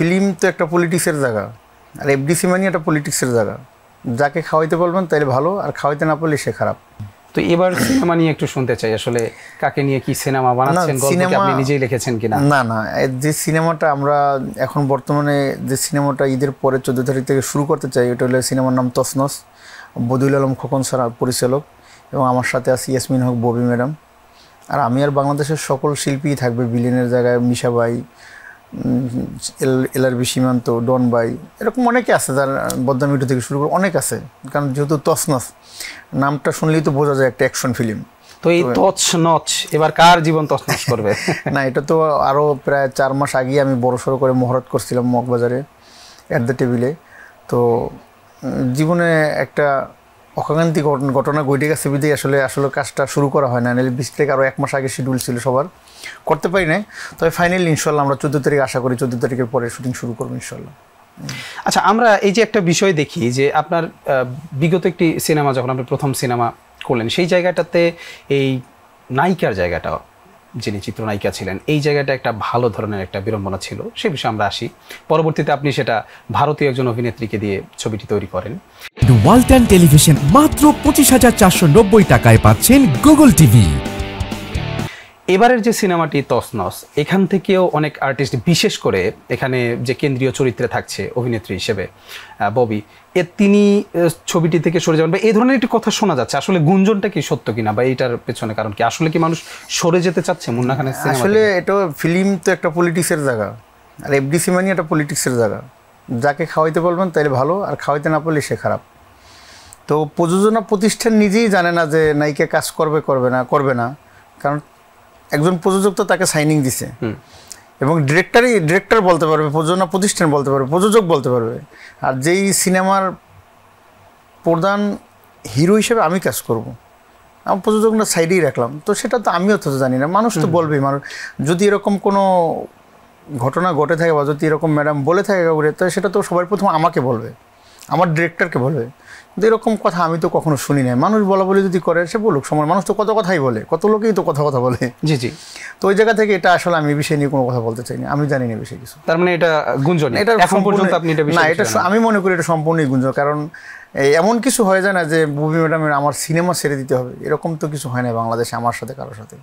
Film তো একটা পলিটিক্সের জায়গা, আর এফডিসি মানে একটা পলিটিক্সের জায়গা। যাকে খাওয়াইতে বলবেন তাহলে ভালো, আর খাওয়াইতে না পারলে সে খারাপ। তো এবার সিনেমা নিয়ে একটু শুনতে চাই, আসলে কাকে নিয়ে কি সিনেমা বানাচ্ছেন, গল্প কি আপনি নিজেই লিখেছেন কিনা? না, যে সিনেমাটা আমরা এখন বর্তমানে যে সিনেমাটা ঈদের পরে 14 তারিখ থেকে শুরু করতে চাই, ওটা হলো সিনেমার নাম তছনছ। বদিউল আলম খোকন স্যার পরিচালক, এবং আমার সাথে আছে ইয়াসমিন হক ববি ম্যাডাম। আর আমি আর বাংলাদেশের সকল শিল্পীই থাকবে, বিলিয়নের জায়গায় মিশা ভাই, এলআরবি সীমান্ত, ডন ভাই, এরকম অনেকে আছে, যার বদ্দা মিঠু থেকে শুরু করে অনেক আছে। কারণ যেহেতু তছনছ নামটা শুনলেই তো বোঝা যায় একটা অ্যাকশন ফিল্ম। তো এই তছনছ এবার কার জীবন তছনছ করবে? না, এটা তো আরও প্রায় 4 মাস আগে আমি বড়সড় করে মহরত করছিলাম মগবাজারে অ্যাট দ্য টেবিলে। তো জীবনে একটা অকাঙ্ক্ষিত ঘটনা ঘটে গেছে বিধেই আসলে কাজটা শুরু করা হয় না। নাহলে 20 থেকে আরও 1 মাস আগে শিডিউল ছিল সবার, করতে পারি নাই। তবে ফাইনালি ইনশাল্লাহ আমরা 14 তারিখ আশা করি 14 তারিখের পরে শুটিং শুরু করবো ইনশাল্লাহ। আচ্ছা, আমরা এই যে একটা বিষয় দেখি যে আপনার বিগত একটি সিনেমা যখন আপনি প্রথম সিনেমা করলেন, সেই জায়গাটাতে এই নায়িকার জায়গাটা, যিনি চিত্রনায়িকা ছিলেন, এই জায়গাটা একটা ভালো ধরনের একটা বিড়ম্বনা ছিল। সে বিষয়ে আমরা আসি। পরবর্তীতে আপনি সেটা ভারতীয় একজন অভিনেত্রীকে দিয়ে ছবিটি তৈরি করেন। ওয়ালটন টেলিভিশন মাত্র 25,490 টাকায় পাচ্ছেন গুগল টিভি। এবারের যে সিনেমাটি তছনছ, এখান থেকেও অনেক আর্টিস্ট, বিশেষ করে এখানে যে কেন্দ্রীয় চরিত্রে থাকছে অভিনেত্রী হিসেবে ববি, তিনি ছবিটি থেকে সরে যাবেন বা এই ধরনের একটি কথা শোনা যাচ্ছে। আসলে গুঞ্জনটা কি সত্য কিনা, বা এইটার পেছনে কারণ কি? আসলে কি মানুষ সরে যেতে চাচ্ছে মুন্না খানের সিনেমা? আসলে এটা ফিল্ম তো একটা পলিটিক্সের জায়গা, আর এফডিসি মানে একটা পলিটিক্সের জায়গা। যাকে খাওয়াইতে বলবেন তাহলে ভালো, আর খাওয়াইতে না পারলে সে খারাপ। তো প্রযোজনা প্রতিষ্ঠান নিজেই জানে না যে নায়িকা কাজ করবে না, কারণ একজন প্রযোজক তো তাকে সাইনিং দিছে, এবং ডিরেক্টর বলতে পারবে, প্রযোজনা প্রতিষ্ঠান বলতে পারবে, প্রযোজক বলতে পারবে। আর যেই সিনেমার প্রধান হিরো হিসেবে আমি কাজ করব, আমি প্রযোজকটা সাইডেই রাখলাম, তো সেটা তো আমিও তো জানি না। মানুষ তো বলবেই, মানুষ যদি এরকম কোনো ঘটনা ঘটে থাকে বা যদি এরকম ম্যাডাম বলে থাকে কাউরে, তো সেটা তো সবার প্রথম আমাকে বলবে, আমার ডিরেক্টরকে বলবে। কিন্তু এরকম কথা আমি তো কখনো শুনি নাই। মানুষ বলা বলি যদি করে, সে বলুক, সময় মানুষ তো কত কথাই বলে, কত লোকেই তো কথা বলে। জি জি। তো ওই জায়গা থেকে এটা আসলে আমি বিষয় নিয়ে কোনো কথা বলতে চাই না, আমি জানি না বিষয় কিছু। তার মানে এটা গুঞ্জন, এটা এখন পর্যন্ত আপনি এটা না, এটা আমি মনে করি এটা সম্পূর্ণই গুঞ্জন। কারণ এমন কিছু হয়ে যায় না যে ববি ম্যাডামের আমার সিনেমা ছেড়ে দিতে হবে, এরকম তো কিছু হয় না বাংলাদেশে আমার সাথে, কারোর সাথে।